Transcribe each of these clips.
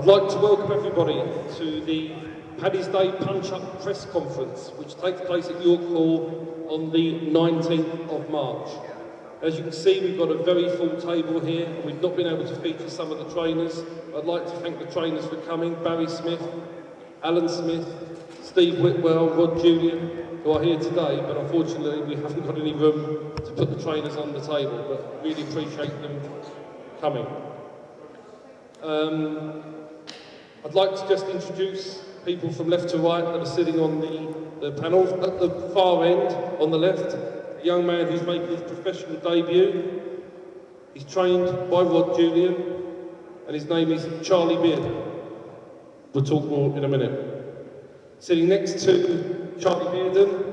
I'd like to welcome everybody to the Paddy Day Punch Up press conference, which takes place at York Hall on the 19th of March. As you can see, we've got a very full table here, and we've not been able to feature some of the trainers. I'd like to thank the trainers for coming, Barry Smith, Alan Smith, Steve Whitwell, Rod Julian, who are here today, but unfortunately we haven't got any room to put the trainers on the table, but really appreciate them coming. I'd like to just introduce people from left to right that are sitting on the panels. At the far end, on the left, a young man who's making his professional debut. He's trained by Rod Julian, and his name is Charlie Beard. We'll talk more in a minute. Sitting next to Charlie Bearden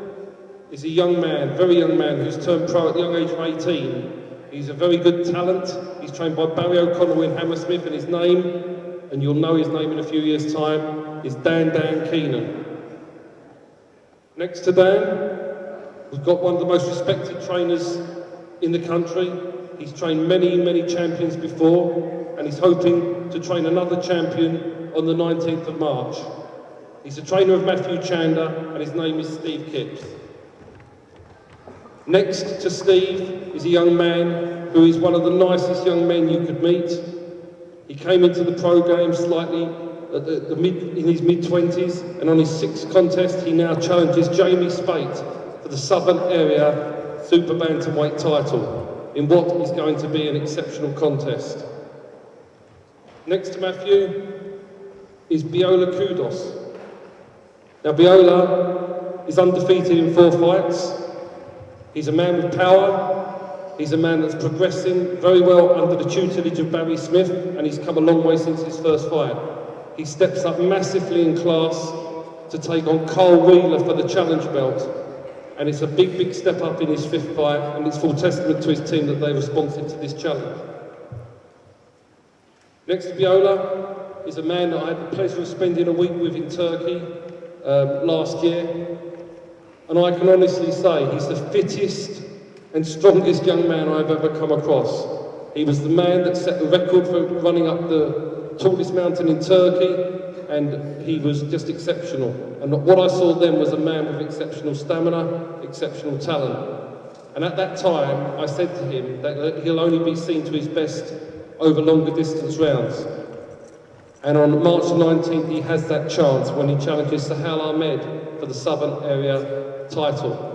is a young man, very young man, who's turned pro at the young age of 18. He's a very good talent. He's trained by Barry O'Connell in Hammersmith, and his name, and you'll know his name in a few years' time, is Dan Keenan. Next to Dan, we've got one of the most respected trainers in the country. He's trained many champions before, and he's hoping to train another champion on the 19th of March. He's a trainer of Matthew Chander, and his name is Steve Kipps. Next to Steve is a young man who is one of the nicest young men you could meet. He came into the pro game slightly in his mid-20s, and on his sixth contest he now challenges Jamie Spate for the Southern Area Super Bantamweight title in what is going to be an exceptional contest. Next to Matthew is Biola Kudos. Now Biola is undefeated in 4 fights. He's a man with power. He's a man that's progressing very well under the tutelage of Barry Smith, and he's come a long way since his first fight. He steps up massively in class to take on Carl Wheeler for the challenge belt, and it's a big step up in his 5th fight, and it's full testament to his team that they're responsive to this challenge. Next to Biola is a man that I had the pleasure of spending a week with in Turkey last year, and I can honestly say he's the fittest and strongest young man I've ever come across. He was the man that set the record for running up the tallest mountain in Turkey, and he was just exceptional. And what I saw then was a man with exceptional stamina, exceptional talent. And at that time, I said to him that he'll only be seen to his best over longer distance rounds. And on March 19th, he has that chance when he challenges Sahal Ahmed for the Southern Area title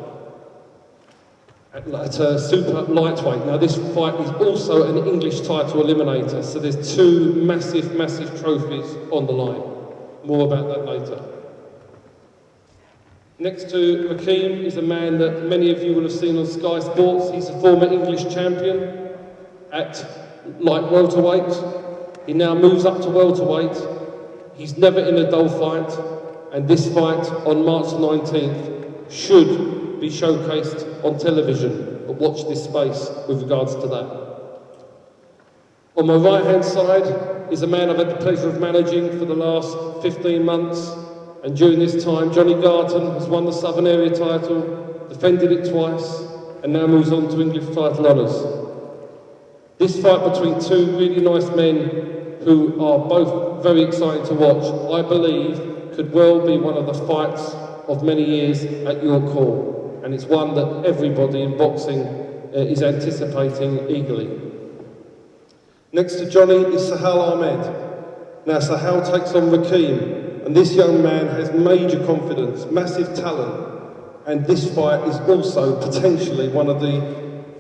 at super lightweight. Now this fight is also an English title eliminator, so there's 2 massive trophies on the line. More about that later. Next to Rakeem is a man that many of you will have seen on Sky Sports. He's a former English champion at light welterweight. He now moves up to welterweight. He's never in a dull fight, and this fight on March 19th should be showcased on television, but watch this space with regards to that. On my right hand side is a man I've had the pleasure of managing for the last 15 months, and during this time Johnny Garton has won the Southern Area title, defended it twice, and now moves on to English title honours. This fight between 2 really nice men who are both very exciting to watch, I believe could well be one of the fights of many years at York Hall. And it's one that everybody in boxing is anticipating eagerly. Next to Johnny is Sahal Ahmed. Now Sahal takes on Rakeem, and this young man has major confidence, massive talent, and this fight is also potentially one of the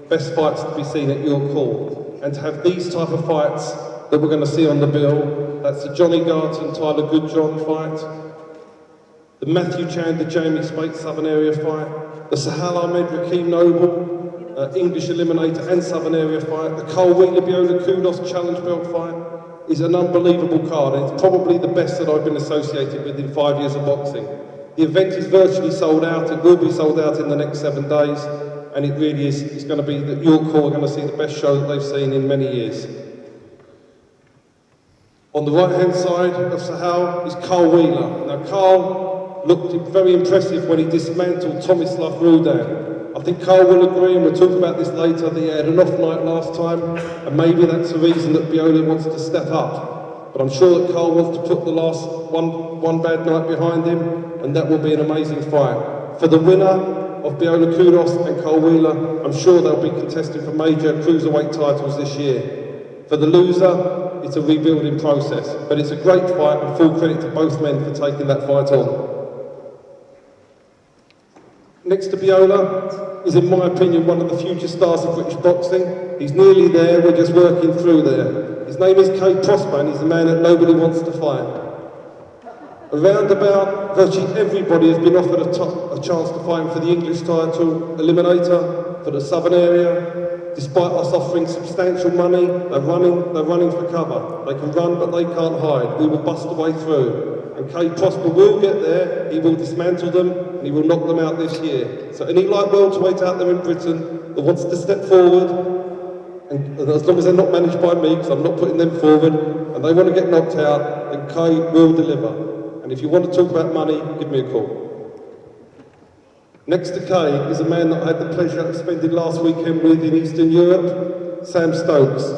best fights to be seen at York Hall. And to have these type of fights that we're going to see on the bill, that's the Johnny Garton, Tyler Goodjohn fight, the Matthew Chander, Jamie Spate Southern Area fight, the Sahal Ahmed, Rakeem Noble, English Eliminator and Southern Area fight, the Carl Wheeler, Biola Kudos Challenge Belt fight is an unbelievable card, and it's probably the best that I've been associated with in 5 years of boxing. The event is virtually sold out, it will be sold out in the next 7 days, and it really is, it's going to be that York Hall are going to see the best show that they've seen in many years. On the right hand side of Sahal is Carl Wheeler. Now Carl looked very impressive when he dismantled Tomislav Rudan. I think Carl will agree, and we'll talk about this later, that he had an off night last time, and maybe that's the reason that Biola wants to step up. But I'm sure that Cole wants to put the last one bad night behind him, and that will be an amazing fight. For the winner of Biola Kudos and Cole Wheeler, I'm sure they'll be contesting for major cruiserweight titles this year. For the loser, it's a rebuilding process, but it's a great fight and full credit to both men for taking that fight on. Next to Biola is, in my opinion, one of the future stars of British boxing. He's nearly there, we're just working through there. His name is Kay Prosper, and he's the man that nobody wants to fight. Around about, virtually everybody has been offered a chance to fight him for the English title eliminator, for the Southern area. Despite us offering substantial money, they're running for cover. They can run, but they can't hide. We will bust a way through. And Kay Prosper will get there, he will dismantle them, and he will knock them out this year. So any light welterweight out there in Britain that wants to step forward, and as long as they're not managed by me, because I'm not putting them forward, and they want to get knocked out, then Kay will deliver. And if you want to talk about money, give me a call. Next to Kay is a man that I had the pleasure of spending last weekend with in Eastern Europe, Sam Stokes.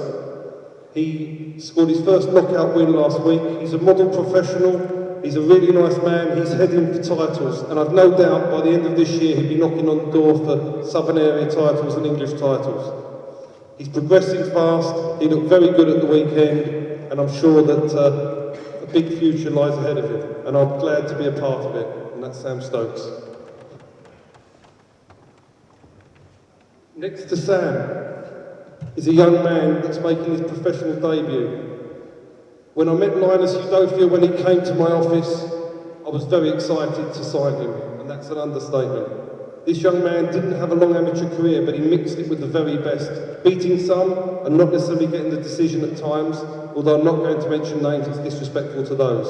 He scored his first knockout win last week. He's a model professional. He's a really nice man. He's heading for titles, and I've no doubt by the end of this year he'll be knocking on the door for Southern area titles and English titles. He's progressing fast. He looked very good at the weekend, and I'm sure that a big future lies ahead of him, and I'm glad to be a part of it, and that's Sam Stokes. Next to Sam is a young man that's making his professional debut. When I met Linus Udofia when he came to my office, I was very excited to sign him, and that's an understatement. This young man didn't have a long amateur career, but he mixed it with the very best, beating some and not necessarily getting the decision at times, although I'm not going to mention names, it's disrespectful to those.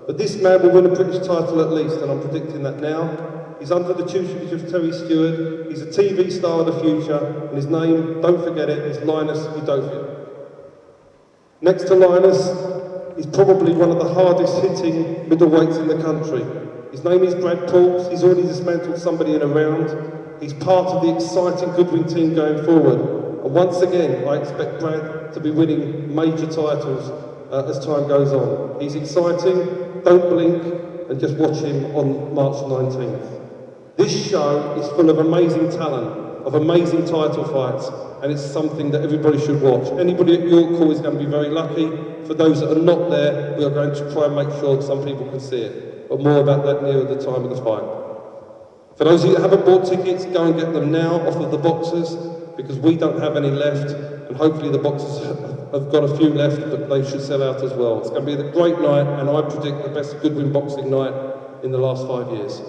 But this man will win a British title at least, and I'm predicting that now. He's under the tutelage of Terry Stewart. He's a TV star of the future, and his name, don't forget it, is Linus Udofia. Next to Linus is probably one of the hardest hitting middleweights in the country. His name is Brad Pauls. He's already dismantled somebody in a round. He's part of the exciting Goodwin team going forward. And once again, I expect Brad to be winning major titles as time goes on. He's exciting, don't blink, and just watch him on March 19th. This show is full of amazing talent, of amazing title fights, and it's something that everybody should watch. Anybody at York Hall is going to be very lucky. For those that are not there, we are going to try and make sure that some people can see it. But more about that nearer the time of the fight. For those of you that haven't bought tickets, go and get them now off of the boxers, because we don't have any left, and hopefully the boxers have got a few left, but they should sell out as well. It's going to be a great night, and I predict the best Goodwin boxing night in the last 5 years.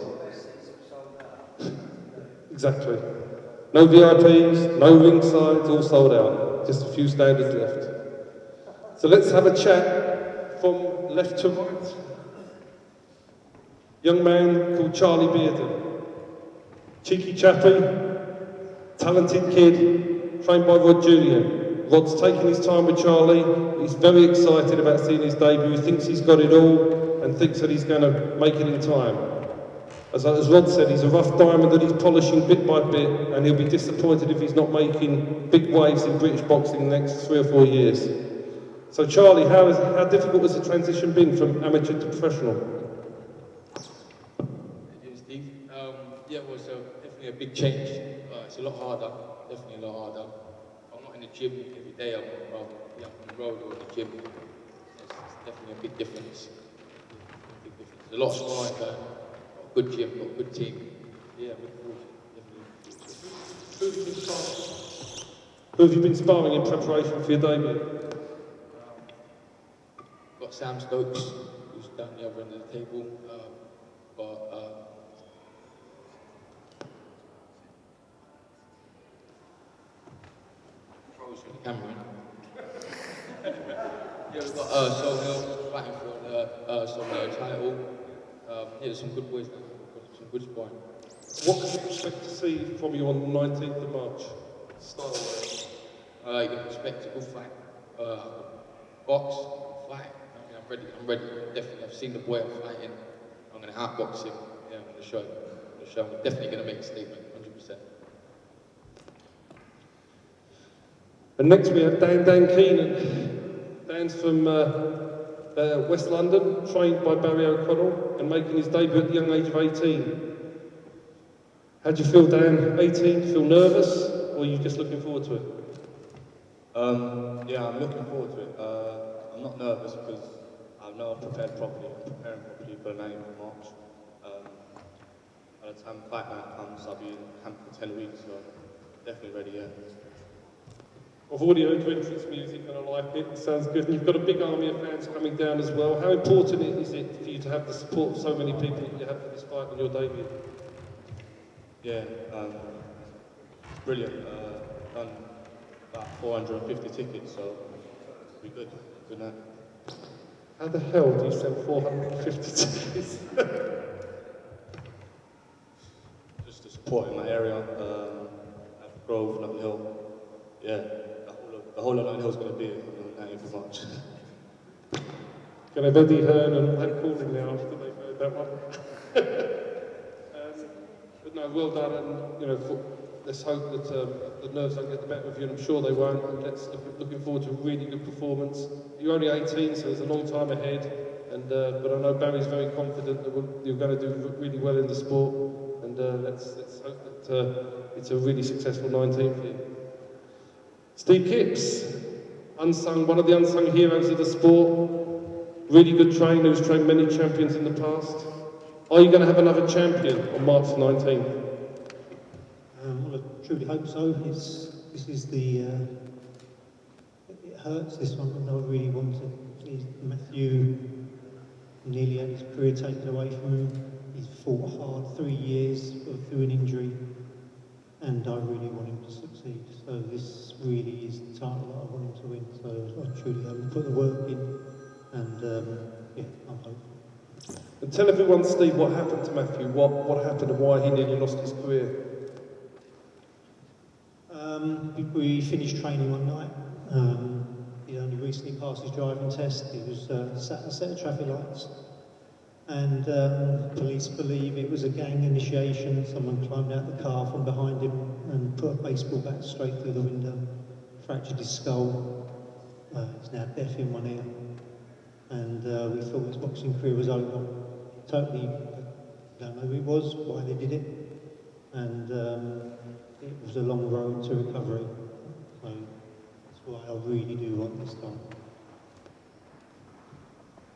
Exactly. No VIPs, no ringsides, all sold out. Just a few standards left. So let's have a chat from left to right. Young man called Charlie Bearden. Cheeky chappy, talented kid, trained by Rod Julian. Rod's taking his time with Charlie. He's very excited about seeing his debut. He thinks he's got it all and thinks that he's going to make it in time. As Rod said, he's a rough diamond that he's polishing bit by bit, and he'll be disappointed if he's not making big waves in British boxing in the next 3 or 4 years. So Charlie, how difficult has the transition been from amateur to professional? Thank you, Steve. Yeah, it was definitely a big change. It's a lot harder, definitely a lot harder. I'm not in the gym every day, I'm on the road or in the gym. It's definitely a big difference. There's a lot of sparring going. Good gym, got a good team. Yeah, I'm looking forward to it, Who have you been sparring in preparation for your debut? Got Sam Stokes, who's down the other end of the table. Pros for the camera. Yeah, we've got Sol Hill fighting for the Sol title. Yeah, there's some good boys there, some good sparring. What can you expect to see from you on the 19th of March? Style-wise, you can expect a good fight. Box, fight. I mean, I'm ready. Definitely, I've seen the boy I'm fighting. I'm going to outbox him. Yeah, I'm going to show him. I'm definitely going to make a statement, 100%. And next we have Dan Keenan. Dan's from West London, trained by Barry O'Connell and making his debut at the young age of 18. How do you feel, Dan? 18, do you feel nervous, or are you just looking forward to it? Yeah, I'm looking forward to it. I'm not nervous because I know I've prepared properly. I'm preparing properly for the 9th of March. By the time fight night comes, I'll be in camp for 10 weeks, so definitely ready, yeah. I've already heard your entrance music and I like it. It sounds good. And you've got a big army of fans coming down as well. How important is it for you to have the support of so many people that you have for this fight on your debut? Yeah, brilliant. Done about 450 tickets, so it'll be good. Good night. How the hell do you sell 450 tickets? Just to support in my area, Grove, Notting Hill. Yeah, the whole of Notting Hill is going to be on the 9th of March. Going to have Eddie Hearn and that calling now after they've heard that one. But no, well done, and you know, let's hope that the nerves don't get the better of you, and I'm sure they won't. And looking forward to a really good performance. You're only 18, so there's a long time ahead. And but I know Barry's very confident that you're going to do really well in the sport. And let's hope that it's a really successful 19 for you. Steve Kipps, one of the unsung heroes of the sport. Really good trainer who's trained many champions in the past. Are you going to have another champion on March 19th? Well, I truly hope so. This is the. It hurts, this one, and I really want to. Matthew nearly had his career taken away from him. He's fought hard 3 years through an injury, and I really want him to succeed. So this really is the title that I want him to win. So I truly hope he put the work in, and yeah, I'm hopeful. And tell everyone, Steve, what happened to Matthew, what happened and why he nearly lost his career. We finished training one night. He only recently passed his driving test. He was sat at a set of traffic lights. And police believe it was a gang initiation. Someone climbed out the car from behind him and put a baseball bat straight through the window, fractured his skull. He's now deaf in one ear. And we thought his boxing career was over. Totally don't know who it was, why they did it. And it was a long road to recovery. So that's why I really do want this done.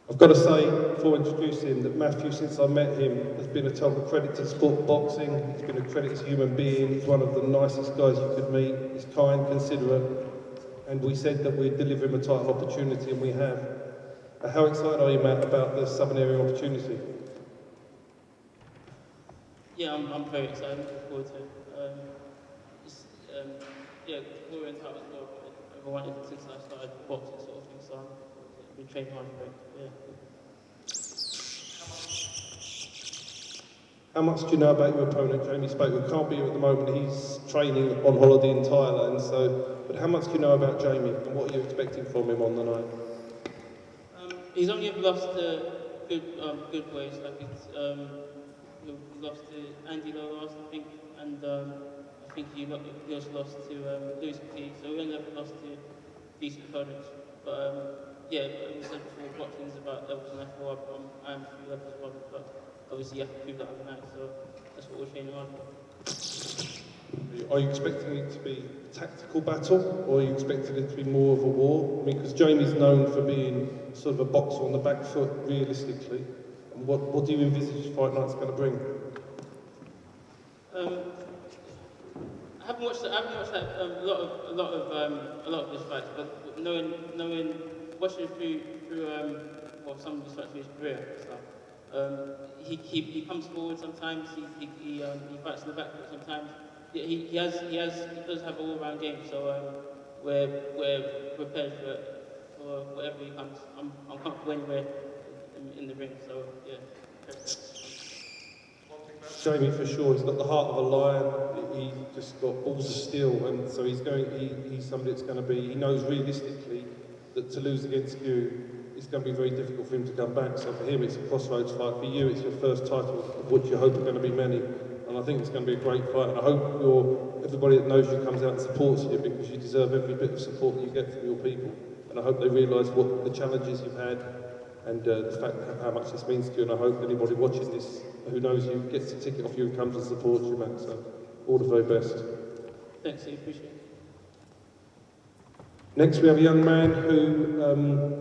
I've got to say, before introducing him, that Matthew, since I met him, has been a total credit to the sport of boxing. He's been a credit as a human being. He's one of the nicest guys you could meet. He's kind, considerate. And we said that we'd deliver him a title opportunity, and we have. How excited are you, Matt, about the Southern Area opportunity? Yeah, I'm very excited. Looking forward to it. Yeah, we're in touch as well. I've wanted it since I started boxing, sort of thing. So I've been training hard for it. Yeah. How much do you know about your opponent, Jamie Spoke? We can't be here at the moment. He's training on holiday in Thailand. But how much do you know about Jamie, and what are you expecting from him on the night? He's only ever lost to good boys. Like he lost to Andy Lowe last, I think, and I think he also lost to Lewis McKee. So we only ever lost to decent opponents. But yeah, as we said before, boxing is about levels, and therefore I am 3 levels above. But obviously you have to prove that on the night. So that's what we're training hard for. Are you expecting it to be a tactical battle, or are you expecting it to be more of a war? I mean, because Jamie's known for being sort of a boxer on the back foot, realistically. And what do you envisage Fight Night's going to bring? I haven't watched a lot of his fights, but watching through some of his fights through his career and stuff. He comes forward sometimes. He fights in the back foot sometimes. He does have an all-round game, so we're prepared for whatever he comes. I'm comfortable anywhere in the ring, so yeah. Jamie, for sure, he's got the heart of a lion. He just got balls of steel, and so he's somebody that's going to be. He knows realistically that to lose against you, it's going to be very difficult for him to come back. So for him, it's a crossroads fight. For you, it's your first title, of which you hope are going to be many. And I think it's going to be a great fight. And I hope everybody that knows you comes out and supports you, because you deserve every bit of support that you get from your people. And I hope they realise what the challenges you've had and the fact how much this means to you. And I hope anybody watching this who knows you gets a ticket off you and comes and supports you, mate. So all the very best. Thanks, Steve. Appreciate it. Next, we have a young man who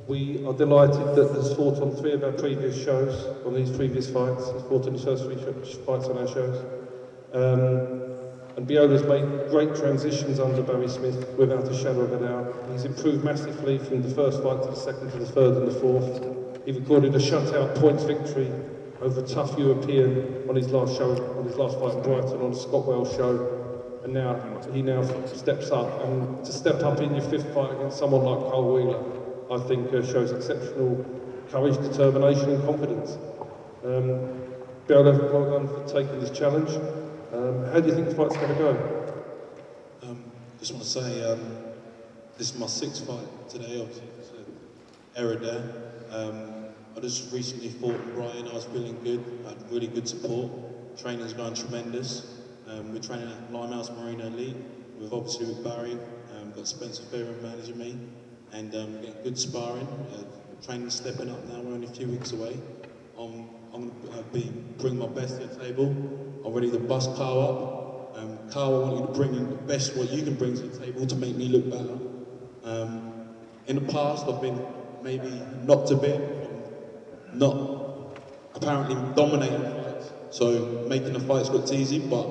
we are delighted that has fought on 3 of our previous shows, on these previous fights. He's fought on his first 3 fights on our shows. And Biola's made great transitions under Barry Smith, without a shadow of a doubt. He's improved massively from the first fight to the second to the third and the fourth. He recorded a shutout points victory over a tough European on his last show, on his last fight in Brighton, on a Scotwell show. And now he steps up, and to step up in your 5th fight against someone like Carl Wheeler, I think shows exceptional courage, determination and confidence. Biola, well done for taking this challenge. How do you think the fight's going to go? Just want to say, this is my 6th fight today, obviously, it's an error there. I just recently fought in Brighton, I was feeling good, I had really good support, training's going tremendous. We're training at Limehouse Marina Elite, obviously with Barry, got Spencer Fearon managing me, and getting good sparring. Training's stepping up now, we're only a few weeks away. I'm going to bring my best to the table. I'm ready to bust Carl up. Carl, I want you to bring in the best what you can bring to the table to make me look better. In the past, I've been maybe knocked a bit, not apparently dominating fights, so making the fights look easy, but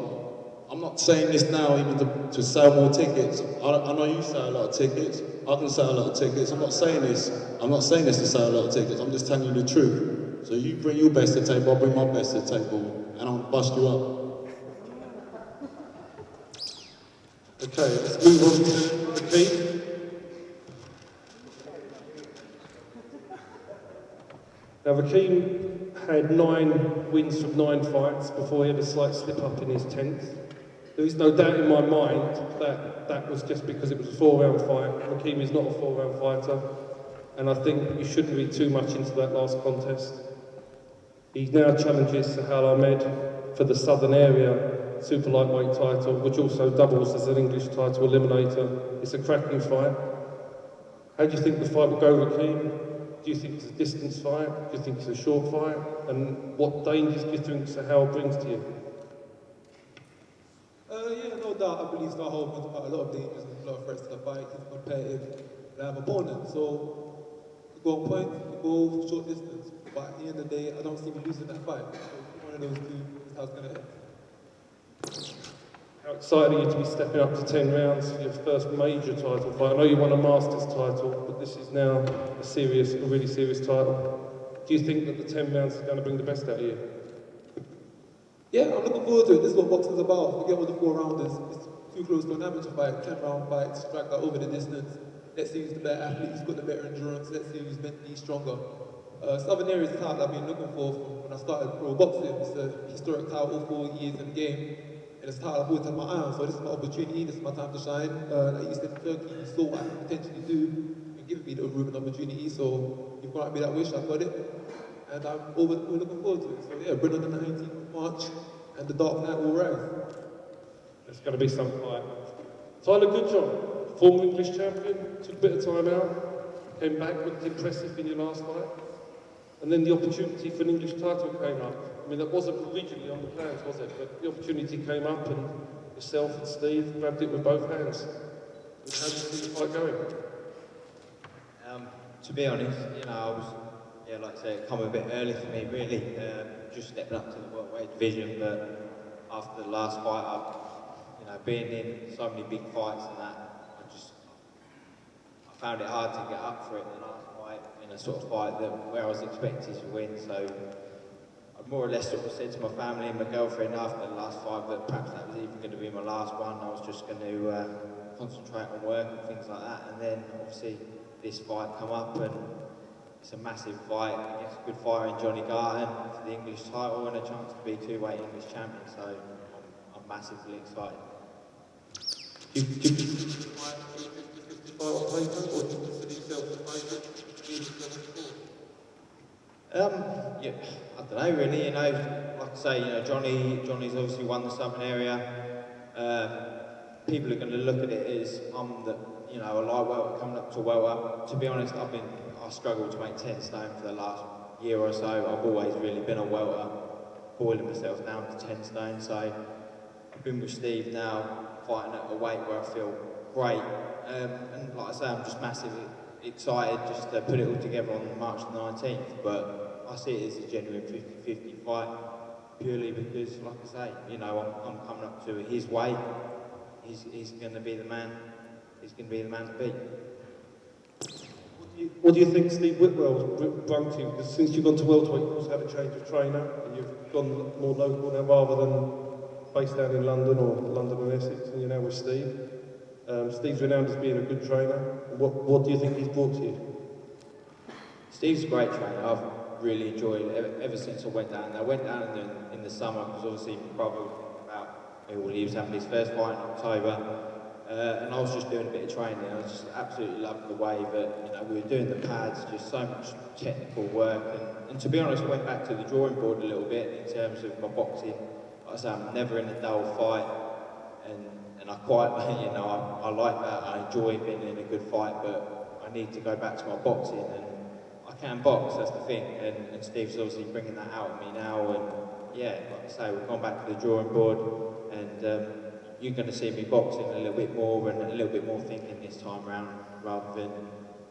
I'm not saying this now even to sell more tickets. I know you sell a lot of tickets. I can sell a lot of tickets. I'm not saying this to sell a lot of tickets. I'm just telling you the truth. So you bring your best to the table, I'll bring my best to the table, and I'll bust you up. Okay, let's move on to Keith. Now, Rakeem had 9 wins from 9 fights before he had a slight slip up in his 10th. There is no doubt in my mind that that was just because it was a 4-round fight. Rakeem is not a 4-round fighter, and I think you shouldn't read too much into that last contest. He now challenges Sahal Ahmed for the Southern Area Super Lightweight title, which also doubles as an English title eliminator. It's a cracking fight. How do you think the fight will go, Rakeem? Do you think it's a distance fight? Do you think it's a short fight? And what dangers do you think Sahal brings to you? Yeah, no doubt. I believe Sahal brings quite a lot of dangers and a lot of threats to the fight. He's a competitive live opponent. So, to go on point, to go short distance. But at the end of the day, I don't see me losing that fight. So, one of those two is how it's going to end. How excited are you to be stepping up to 10 rounds for your first major title fight? I know you won a Masters title, but this is now a really serious title. Do you think that the 10 rounds is going to bring the best out of you? Yeah, I'm looking forward to it. This is what boxing's about. Forget what the 4-rounders. It's too close to an amateur fight. 10-round fight, strike out over the distance. Let's see who's the better athlete, who's got the better endurance. Let's see who's mentally stronger. Southern Area is the title I've been looking for from when I started pro boxing. It's a historic title, 4 years in the game. And it's a title I've always had my eye on. So this is my opportunity. This is my time to shine. Like you said in Turkey, you saw what I can potentially do. You're giving me the room and opportunity. So you've granted me that wish. I've got it. And we're looking forward to it. So yeah, bring on the 19th of March, and the dark night will rise. It's going to be some fight. Tyler Goodjohn, former English champion, took a bit of time out, came back, looked impressive in your last fight, and then the opportunity for an English title came up. I mean, that wasn't originally on the plans, was it? But the opportunity came up, and yourself and Steve grabbed it with both hands. And how do you see the fight going? To be honest, you know, I was, like I say, it come a bit early for me, really. Just stepping up to the welterweight division, but after the last fight, being in so many big fights and that, I found it hard to get up for it the last fight, in a sort of fight where I was expected to win. So I more or less sort of said to my family and my girlfriend after the last fight that perhaps that was even going to be my last one. I was just going to concentrate on work and things like that. And then obviously this fight come up, and it's a massive fight against a good fighter in Johnny Garton for the English title and a chance to be 2-weight English champion. So I'm massively excited. Do you consider the fight on paper, or do you consider yourself a favourite? Yeah, I don't know really. You know, like I say, Johnny's obviously won the Southern Area. People are going to look at it as I'm a light welter coming up to welter. To be honest, I've I struggled to make 10 stone for the last year or so. I've always really been a welter, boiling myself down to 10 stone. So I've been with Steve now, fighting at a weight where I feel great. And like I say, I'm just massively excited just to put it all together on March the 19th. But I see it as a genuine 50-50 fight, purely because, like I say, you know, I'm coming up to his weight. He's going to be the man. He's going to be the man to beat. What do you think Steve Whitwell's brought to you? Because since you've gone to welterweight, you've also had a change of trainer, and you've gone more local now rather than based down in London or London and Essex, and you're now with Steve. Steve's renowned as being a good trainer. What do you think he's brought to you? Steve's a great trainer. I've really enjoyed it ever since I went down. I went down in the summer because obviously my brother he was having his first fight in October. And I was just doing a bit of training. I was just absolutely loving the way that, you know, we were doing the pads, just so much technical work. And to be honest, I went back to the drawing board a little bit in terms of my boxing. Like I say, I'm never in a dull fight, and I quite, you know, I like that. I enjoy being in a good fight, but I need to go back to my boxing, and I can box. That's the thing. And Steve's obviously bringing that out of me now. And yeah, like I say, we've gone back to the drawing board, and you're going to see me boxing a little bit more and a little bit more thinking this time round, rather than,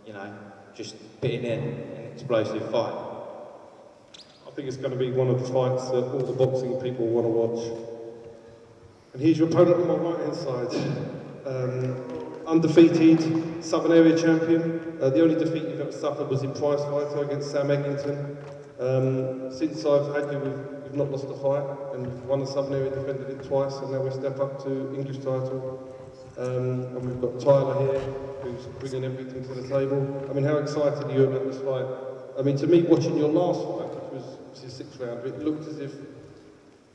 you know, just putting in an explosive fight. I think it's going to be one of the fights that all the boxing people want to watch. And here's your opponent on my right-hand side. Undefeated Southern Area champion. The only defeat you've ever suffered was in prize fighter against Sam Eglinton. Since I've had you, we've not lost a fight, and we've won the Southern Area, defended it twice, and now we step up to English title. And we've got Tyler here, who's bringing everything to the table. I mean, how excited are you about this fight? I mean, to me, watching your last fight, which was your 6th round, it looked as if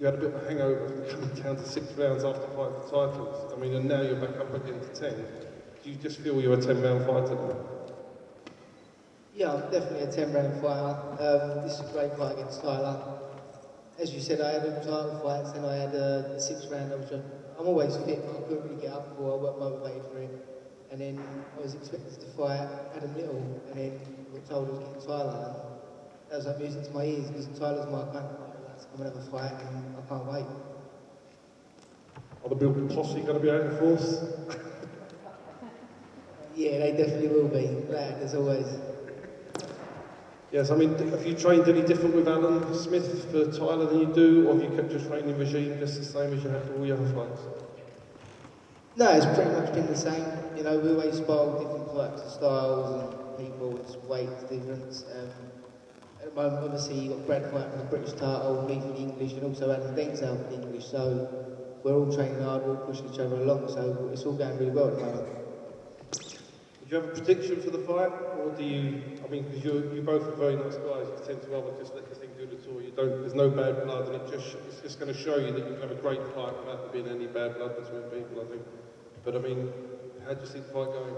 you had a bit of a hangover coming down to 6 rounds after fighting for titles. I mean, and now you're back up again to 10. Do you just feel you're a 10-round fighter now? Yeah, I'm definitely a 10-round fighter. This is a great fight against Tyler. As you said, I had all title fights, and I had the 6th round. I'm always fit, but I couldn't really get up for. I weren't motivated for it. And then I was expected to fight Adam Little, and then I got told I was getting Tyler. And that was like music to my ears, because Tyler's my opponent. I'm going to have a fight, and I can't wait. Are the Bilton posse going to be out in force? Yeah, they definitely will be. Glad, as always. Yes, I mean, have you trained any different with Alan Smith for Tyler than you do, or have you kept your training regime just the same as you have for all your other fights? No, it's pretty much been the same. You know, we always spar different types of styles and people, it's weights difference. At the moment, obviously, you've got Brad fighting for the British title, me for the English, and also Adam Denzel for the English. So we're all training hard, we're all pushing each other along, so it's all going really well at the moment. Do you have a prediction for the fight, or do you? I mean, because you both are very nice guys. You tend to rather just let the thing do the tour. You don't. There's no bad blood, and it's just going to show you that you can have a great fight without there being any bad blood between people. I think. But I mean, how do you see the fight going?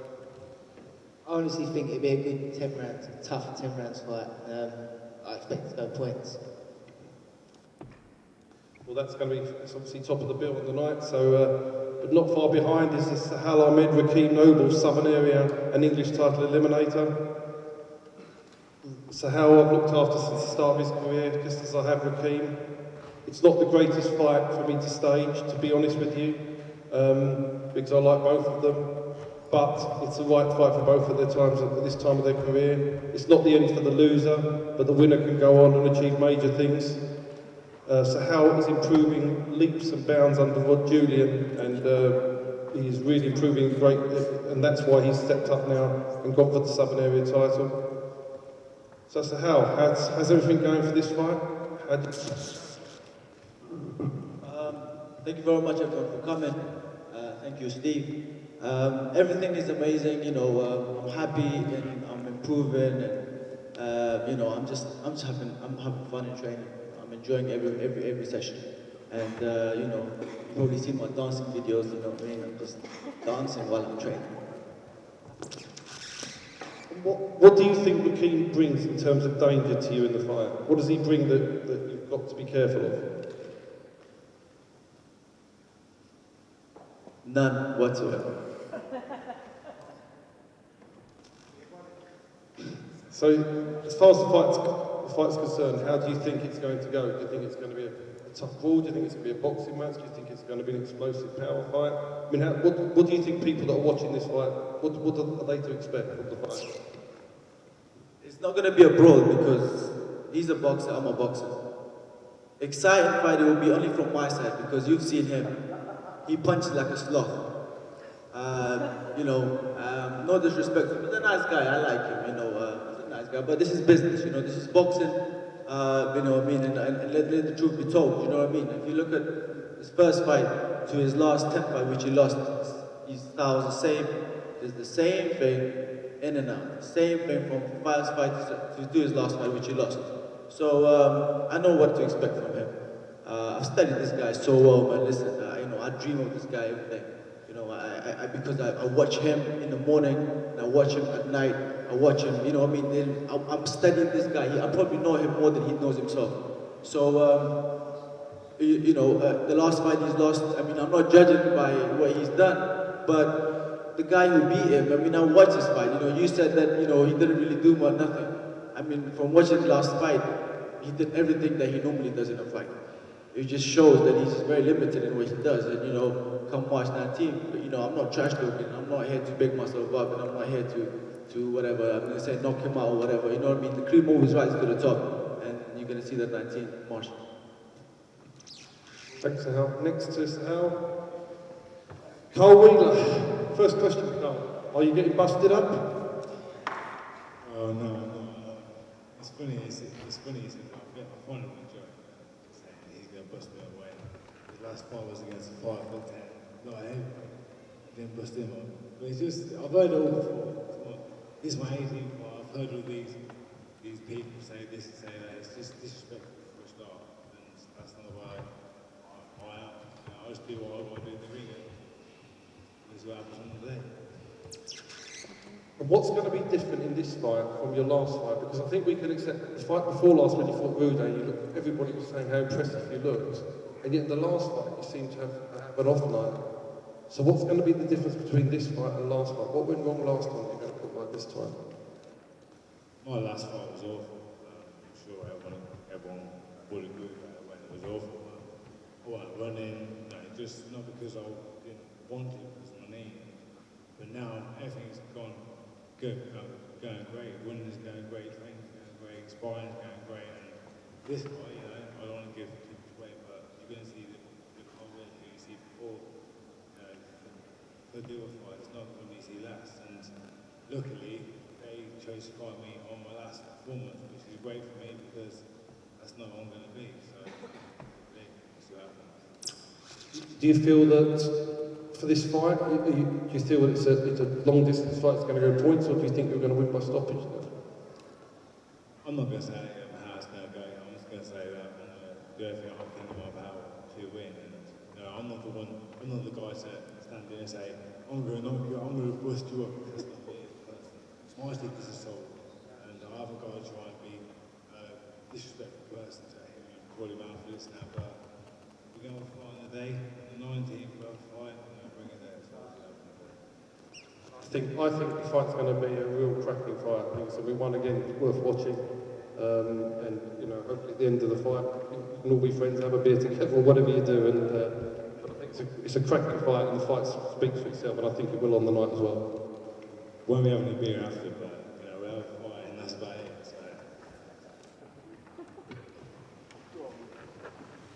I honestly think it'd be a good 10 rounds, tough 10 rounds fight. I expect it to go points. Well, that's going to be obviously top of the bill on the night. So, but not far behind is the Sahal Ahmed Rakeem Noble, Southern Area and English title eliminator. Sahal I've looked after since the start of his career, just as I have Rakeem. It's not the greatest fight for me to stage, to be honest with you, because I like both of them. But it's the right fight for both at their times, at this time of their career. It's not the end for the loser, but the winner can go on and achieve major things. Sahal is improving leaps and bounds under Rod Julian, and he's really improving great, and that's why he's stepped up now and gone for the Southern Area title. So Sahal, how's everything going for this fight? Thank you very much everyone for coming. Thank you, Steve. Everything is amazing, you know. I'm happy and I'm improving, and you know, I'm having fun in training. I'm enjoying every session, and you know, you've probably seen my dancing videos. You know what I mean? I'm just dancing while I'm training. What do you think Rakeem brings in terms of danger to you in the fight? What does he bring that you've got to be careful of? None whatsoever. So, as far as the fight's concerned, how do you think it's going to go? Do you think it's going to be a tough brawl? Do you think it's going to be a boxing match? Do you think it's going to be an explosive power fight? I mean, what do you think people that are watching this fight, what are they to expect from the fight? It's not going to be a brawl because he's a boxer, I'm a boxer. Exciting fight it will be only from my side because you've seen him. He punches like a sloth. No disrespect, but he's a nice guy. I like him. He's a nice guy. But this is business. This is boxing. And let the truth be told. You know what I mean? If you look at his first fight to his last 10 fight, which he lost, his style is the same. It's the same thing in and out. The same thing from first fight to his last fight, which he lost. So I know what to expect from him. I've studied this guy so well, man. Listen, I dream of this guy every day. Because I watch him in the morning, and I watch him at night. I watch him, I'm studying this guy. I probably know him more than he knows himself. So, the last fight he's lost, I'm not judging by what he's done, but the guy who beat him, I watched his fight. You said that, he didn't really do nothing. From watching the last fight, he did everything that he normally does in a fight. It just shows that he's very limited in what he does. And, come March 19th, I'm not trash talking. I'm not here to big myself up, and I'm not here to whatever. I'm going to say knock him out or whatever. You know what I mean? The cream always rises to the top, and you're going to see that 19th March. Thanks, Sahel. Next to Sahel, Carl Wheeler. First question, Carl. Are you getting busted up? Oh, no. It's funny, it's funny, I find him enjoying saying he's going to bust me away. His last fight was against a 5'10", not him. He didn't bust him up. But it's just, I've heard it all before. This is my 18th fight. I've heard all these people say this and say that. It's just disrespectful for a start. And that's not the way I am. I just do what I want to do in the ring. This is what happens on the day. And what's going to be different in this fight from your last fight? Because I think we can accept the fight before last when you fought Rude, everybody was saying how impressive you looked. And yet the last fight, you seem to have an off night. So what's going to be the difference between this fight and last fight? What went wrong last time you're going to put right this time? My last fight was awful. I'm sure everyone would agree with that when it was awful. I wasn't running, just not because I didn't want it, because of my knee. But now everything's gone good, going great. Winning's going great, training's going great, sparring's going great. And this fight, I don't want to give too much away, but you're going to see the confidence you see before. The deal fight, it's not going to be see last. And luckily, they chose to fight me on my last performance, which is great for me because that's not what I'm going to be. So, we'll see what happens. Do you feel that for this fight, do you feel that it's a long distance fight, it's going to go points, or do you think you're going to win by stoppage? I'm not going to say how it's going to go. I'm just going to say that I'm going to do everything I can in my power to win. And I'm not the guy to stand there and say, I'm going to knock you, I'm going to bust you up. That's not me. My stick is a soul, and I haven't got to try and be a disrespectful person to him and call him out for this now. But we're going to fight on the day, the 19th, we'll fight, and I'll bring it there. I think the fight's going to be a real cracking fight. I think it's going to be one again worth watching. And hopefully at the end of the fight, you can all be friends, have a beer together, or whatever you do. And but I think it's a cracking fight, and the fight speaks for itself, and I think it will on the night as well. Won't be having a beer after, but we'll have a fight, and that's about it. So.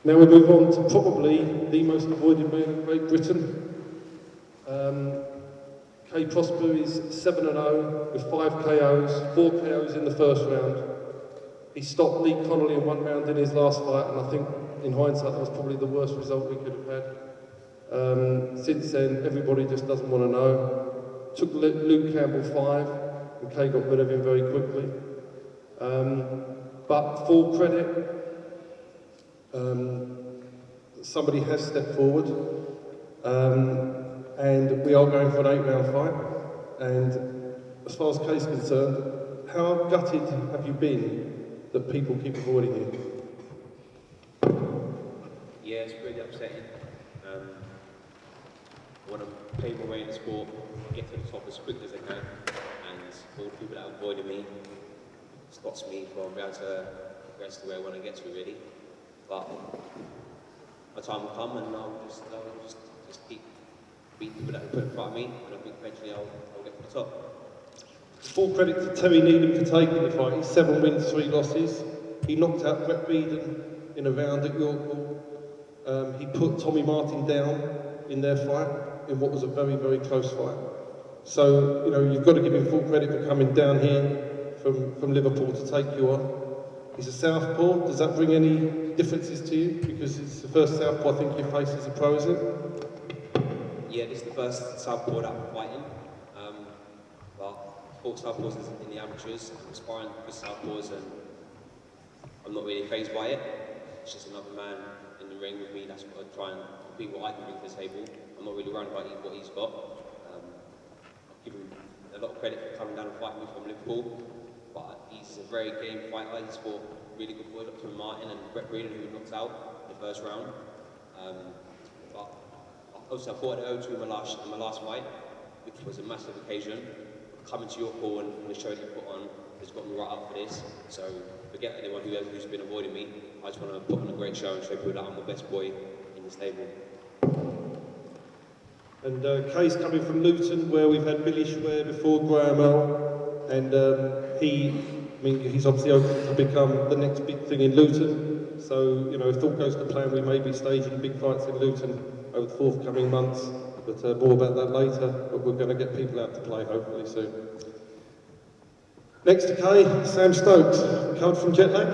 Now we move on to probably the most avoided man in Great Britain. Kay Prosper is 7-0 with 5 KOs, 4 KOs in the first round. He stopped Lee Connolly in 1 round in his last fight, and I think in hindsight that was probably the worst result we could have had. Since then, everybody just doesn't want to know. Took Luke Campbell 5, and Kay got rid of him very quickly. But full credit, somebody has stepped forward. And we are going for an 8-round fight. And as far as Kay's concerned, how gutted have you been that people keep avoiding you? Yeah, it's really upsetting. I want to play my way in the sport, get to the top as quick as I can, and all the people that are avoiding me, stops me from being able to progress to where I want to get to, really. But my time will come, and I'll just keep beating people that are put in front of me, and I think eventually I'll get to the top. Full credit to Terry Needham for taking the fight. He's 7 wins, 3 losses. He knocked out Brett Beeden in a round at York. He put Tommy Martin down in their fight, in what was a very, very close fight. So, you know, you've got to give him full credit for coming down here from Liverpool to take you on. He's a southpaw. Does that bring any differences to you? Because it's the first southpaw I think you face as a pro, is it? Yeah, this is the first southpaw that I'm fighting. But I fought southpaws in the amateurs. I'm sparring with southpaws, and I'm not really fazed by it. It's just another man in the ring with me. That's what I try and compete what I can bring to the table. I'm not really worried about what he's got. I'll give him a lot of credit for coming down and fighting me from Liverpool. But he's a very game fighter. He's fought really good boys like Tommy Martin and Brett Beeden, who knocked out in the first round. But also I fought at O2 in my last fight, which was a massive occasion. Coming to your call and the show that you put on has got me right up for this. So forget anyone who's been avoiding me. I just want to put on a great show and show people that I'm the best boy in the stable. And Kay's coming from Luton, where we've had Billy Schwer before, Graham Earl, and he's obviously hoping to become the next big thing in Luton. So, you know, if all goes to plan, we may be staging big fights in Luton over the forthcoming months. But more about that later. But we're going to get people out to play hopefully soon. Next to Kay, Sam Stokes, recovered from jet lag.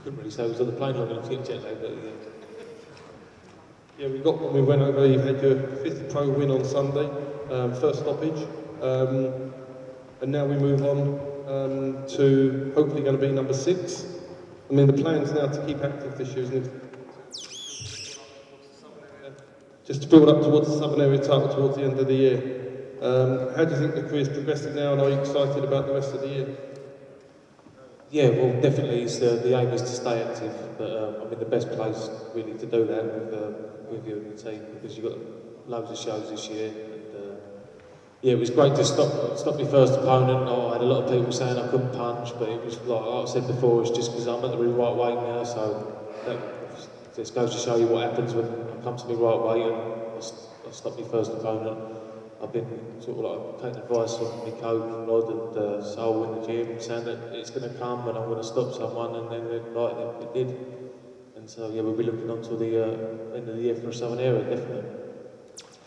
Couldn't really say I was on the plane long enough to get jet lag, but yeah, we got when we went over. You had your 5th pro win on Sunday, first stoppage, and now we move on to hopefully going to be number 6. I mean, the plan's now to keep active this year, isn't it? Just to build up towards the Southern Area title towards the end of the year. How do you think the career's progressing now, and are you excited about the rest of the year? yeah, well, definitely the aim is to stay active, but I'm in the best place really to do that with you and the team, because you've got loads of shows this year. And, yeah, it was great to stop my first opponent. I had a lot of people saying I couldn't punch, but it was like I said before, it's just because I'm at the right weight now, so that just goes to show you what happens when I come to my right weight and I stop my first opponent. I've been sort of like taking advice from my coach, Rod and Sol in the gym, saying that it's going to come and I'm going to stop someone, and then it did. And so yeah, we'll be looking on to the end of the year for a Southern Area, definitely.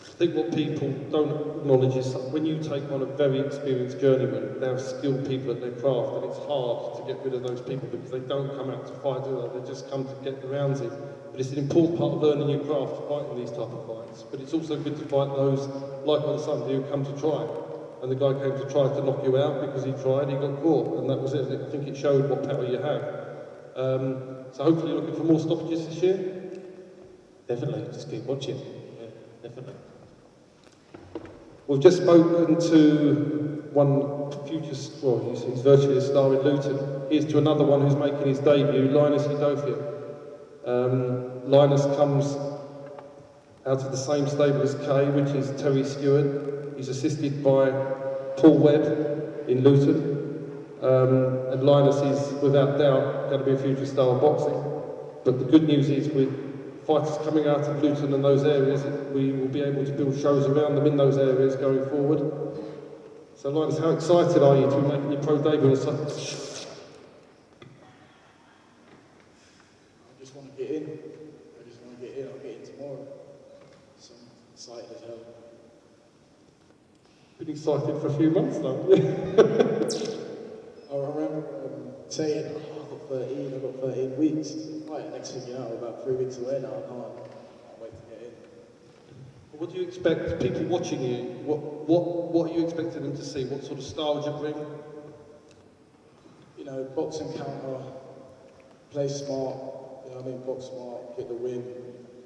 I think what people don't acknowledge is when you take on a very experienced journeyman, they're skilled people at their craft, and it's hard to get rid of those people because they don't come out to fight, do they? They just come to get the rounds in. But it's an important part of learning your craft, fighting these type of fights. But it's also good to fight those, like on Sunday, who come to try. And the guy came to try to knock you out because he tried, he got caught, and that was it. I think it showed what power you have. So hopefully you're looking for more stoppages this year? Definitely, just keep watching. Yeah, definitely. We've just spoken to one future, well, he's virtually a star in Luton. Here's to another one who's making his debut, Linus Hidofia. Linus comes out of the same stable as Kay, which is Terry Stewart. He's assisted by Paul Webb in Luton. And Linus is, without doubt, going to be a future star of boxing. But the good news is, with fighters coming out of Luton and those areas, we will be able to build shows around them in those areas going forward. So Linus, how excited are you to be making your pro debut in such? I just want to get in. I'll get in tomorrow. So I'm excited as hell. Been excited for a few months now. I remember saying, I've got 13 weeks. Right, next thing you know, about 3 weeks away now, I can't wait to get in. What do you expect people watching you? What are you expecting them to see? What sort of style would you bring? You know, box and counter, play smart, you know what I mean, box smart, get the win.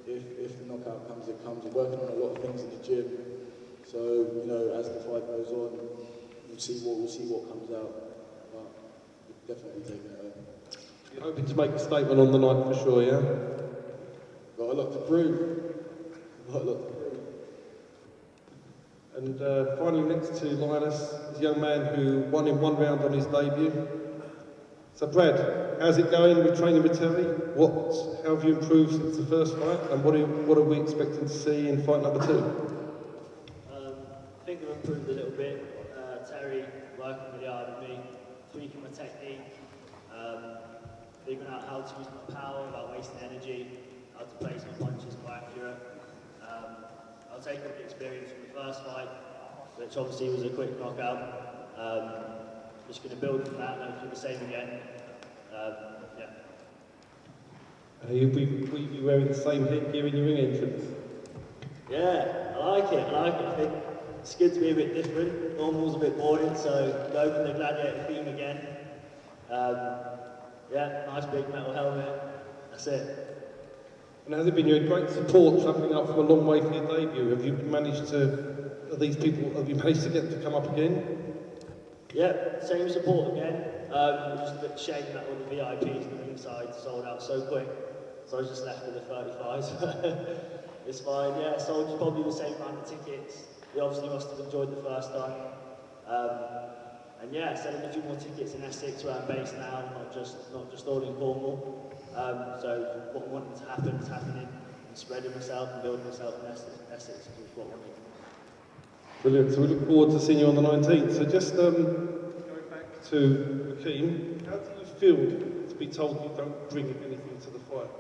If the knockout comes, it comes. We're working on a lot of things in the gym. So, you know, as the fight goes on, we'll see what comes out. But we're definitely taking it home. You're hoping to make a statement on the night for sure, yeah? Got a lot to prove. And finally, next to Linus, is a young man who won in 1 round on his debut. So Brad, how's it going with training with Terry? How have you improved since the first fight, and what are we expecting to see in fight number 2? I think I've improved a little bit. Terry working really hard with me, tweaking my technique, figuring out how to use my power without wasting energy, how to place my punches more accurate. I'll take up the experience from the first fight, which obviously was a quick knockout. Just going to build from that and hopefully the same again. Will you be wearing the same headgear in your ring entrance? Yeah, I like it. I think it's good to be a bit different. Normal's a bit boring, so go with the gladiator theme again. Nice big metal helmet. That's it. And has it been your great support travelling up from a long way for your debut? Have you managed to get to come up again? Yeah, same support again. It was just a bit shame that all the VIPs on the ringside sold out so quick. So I was just left with the 35s. It's fine, yeah, sold probably the same amount of tickets. They obviously must have enjoyed the first time. And yeah, selling a few more tickets in Essex where I'm based now, not just all in Cornwall. So what I wanted to happen is happening, and spreading myself and building myself in Essex is what I wanted. Brilliant. So we look forward to seeing you on the 19th. So just going back to Hakeem, how do you feel to be told you don't bring anything to the fight?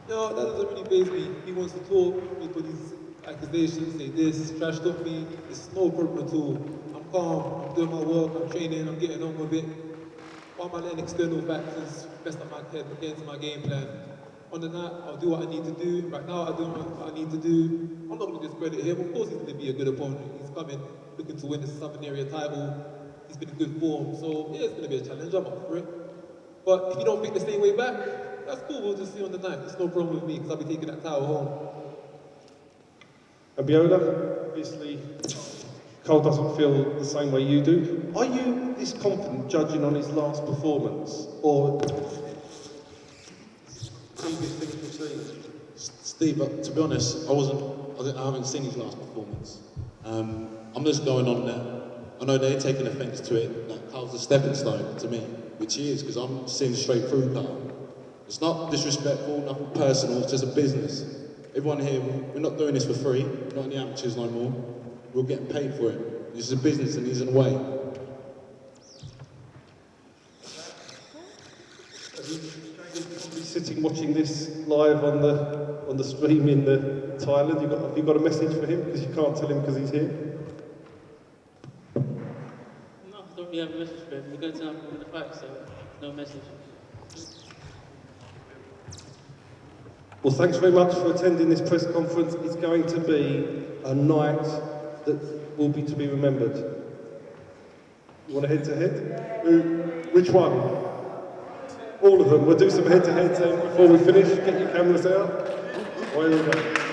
No, that doesn't really faze me. He wants to talk, make all these accusations, say this, trash talk me. It's no problem at all. I'm calm, I'm doing my work, I'm training, I'm getting on with it. Why am I letting external factors mess up my head against my game plan? On the night, I'll do what I need to do. Right now, I'll do what I need to do. I'm not going to discredit him. Of course, he's going to be a good opponent. He's coming, looking to win the Southern Area title. He's been in good form. So, yeah, it's going to be a challenge. I'm up for it. But if you don't think the same way back, that's cool. We'll just see on the night. It's no problem with me because I'll be taking that title home. Abiola, obviously, Cole doesn't feel the same way you do. Are you this confident judging on his last performance, or previous things you've seen? Steve, to be honest, I haven't seen his last performance. I'm just going on there. I know they're taking offence to it, that Carl's a stepping stone to me, which he is, because I'm seeing straight through Carl. It's not disrespectful, nothing personal, it's just a business. Everyone here, we're not doing this for free, we're not in the amateurs no more. We're getting paid for it. This is a business and he's in a way. Sitting watching this live on the stream in Thailand, have you got a message for him? Because you can't tell him because he's here. No, I don't really have a message for him. We're going to have him in the fight, so no message. Well, thanks very much for attending this press conference. It's going to be a night that will be to be remembered. You want a head-to-head? Which one? All of them. We'll do some head-to-heads before we finish. Get your cameras out. Away we go.